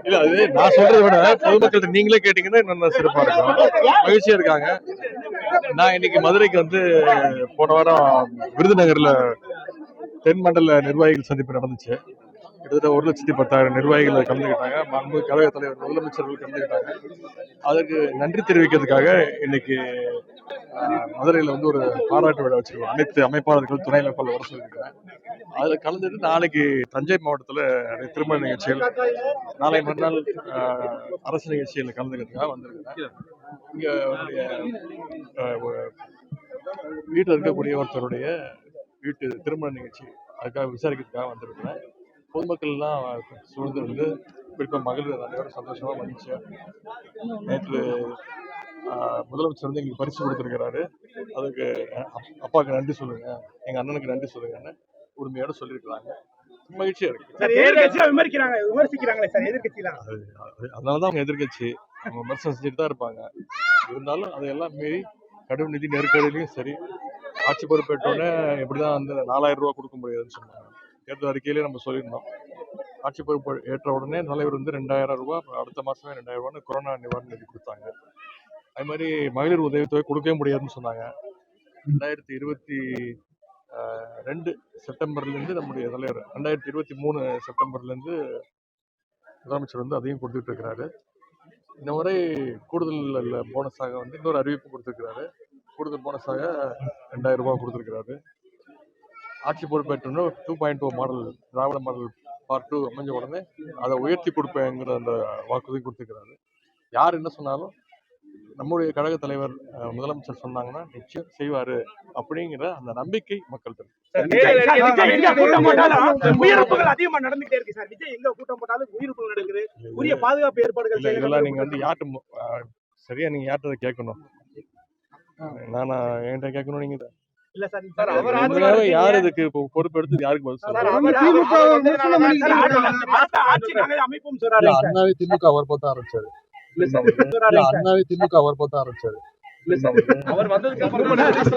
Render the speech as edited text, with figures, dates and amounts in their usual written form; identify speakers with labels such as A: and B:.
A: இல்ல அது நான் சொல்றதை விட பொதுமக்கள் நீங்களே கேட்டீங்கன்னா இன்னும் சிறப்பா இருக்கும், மகிழ்ச்சியா இருக்காங்க. நான் இன்னைக்கு மதுரைக்கு வந்து போன வாரம் விருதுநகர்ல தென்மண்டல நிர்வாகிகள் சந்திப்பு நடந்துச்சு. கிட்டத்தட்ட 1,10,000 நிர்வாகிகள் கலந்துக்கிட்டாங்க. மாண்பு கழக தலைவர் முதலமைச்சர்கள் கலந்துக்கிட்டாங்க. அதற்கு நன்றி தெரிவிக்கிறதுக்காக இன்னைக்கு மதுரையில வந்து ஒரு பாராட்டு விழா வச்சிருக்கோம். அனைத்து அமைப்பாளர்கள், துணை அமைப்பாளர் வர சொல்லியிருக்கிறேன். அதுல கலந்துட்டு நாளைக்கு தஞ்சை மாவட்டத்துல திருமண நிகழ்ச்சிகள், நாளை மறுநாள் அரசு நிகழ்ச்சிகள் கலந்துக்கிறதுக்காக வந்திருக்கிறேன். இங்க வீட்டில் இருக்கக்கூடிய ஒருத்தருடைய வீட்டு திருமண நிகழ்ச்சி, அதுக்காக விசாரிக்கிறதுக்காக வந்திருக்கிறேன். பொதுமக்கள் எல்லாம் சூழ்ந்து வந்து குறிப்பாக மகளிர் அனைவரும் சந்தோஷமா மகிழ்ச்சியா. நேற்று முதலமைச்சர் வந்து எங்களுக்கு பரிசு கொடுத்திருக்கிறாரு. அதுக்கு அப்பாவுக்கு நன்றி சொல்லுங்க, எங்க அண்ணனுக்கு நன்றி சொல்லுங்கன்னு உரிமையோட சொல்லியிருக்கிறாங்க. மகிழ்ச்சியா இருக்கு. அதனாலதான் அவங்க எதிர்கட்சி அவங்க விமர்சனம் செஞ்சுட்டு தான் இருப்பாங்க. இருந்தாலும் அதையெல்லாம் மீறி கடும் நிதி நெருக்கடியிலையும் சரி, ஆட்சி பொறுப்பேற்றோடனே எப்படிதான் வந்து 4,000 ரூபாய் கொடுக்க முடியாதுன்னு சொன்னாங்க. தேர்தல் அறிக்கையிலே நம்ம சொல்லியிருந்தோம். ஆட்சி பொறுப்பு ஏற்ற உடனே தலைவர் வந்து 2,000 ரூபாய், அடுத்த மாசமே 2,000 ரூபாய் கொரோனா நிவாரண நிதி கொடுத்தாங்க. அது மாதிரி மகளிர் உதவித்தொகை கொடுக்கவே முடியாதுன்னு சொன்னாங்க. 2022 செப்டம்பர்ல இருந்து நம்முடைய தலைவர் 2023 செப்டம்பர்ல இருந்து முதலமைச்சர் வந்து அதையும் கொடுத்துட்டு இருக்கிறாரு. இந்த முறை கூடுதல் போனஸாக வந்து இன்னொரு அறிவிப்பு கொடுத்திருக்கிறாரு. கூடுதல் போனஸாக 2,000 ரூபாய் கொடுத்திருக்கிறாரு. ஆட்சி பொறுப்பேற்றோன்னு 2.0 மாடல், திராவிட மாடல் பார்ட் 2 அமைஞ்ச உடனே அதை உயர்த்தி கொடுப்பேங்கிற அந்த வாக்குறுதி கொடுத்திருக்கிறாரு. யார் என்ன சொன்னாலும் நம்முடைய கழக தலைவர் முதலமைச்சர் சொன்னாங்கன்னா நிச்சயம் செய்வாரு அப்படிங்கிற அந்த நம்பிக்கை மக்கள் தரும். இதெல்லாம் நீங்க வந்து யார்ட்டு சரியா நீங்க யார்ட்ட கேட்கணும், நானா என்கிட்ட கேட்கணும். நீங்க யார் இதுக்கு பொறுப்பெடுத்து யாருக்கு பதில் சொல்றாரு? அண்ணாவே திமுக அவர் பார்த்து ஆரம்பிச்சாரு. அண்ணாவே திமுக அவர் பார்த்து ஆரம்பிச்சாரு.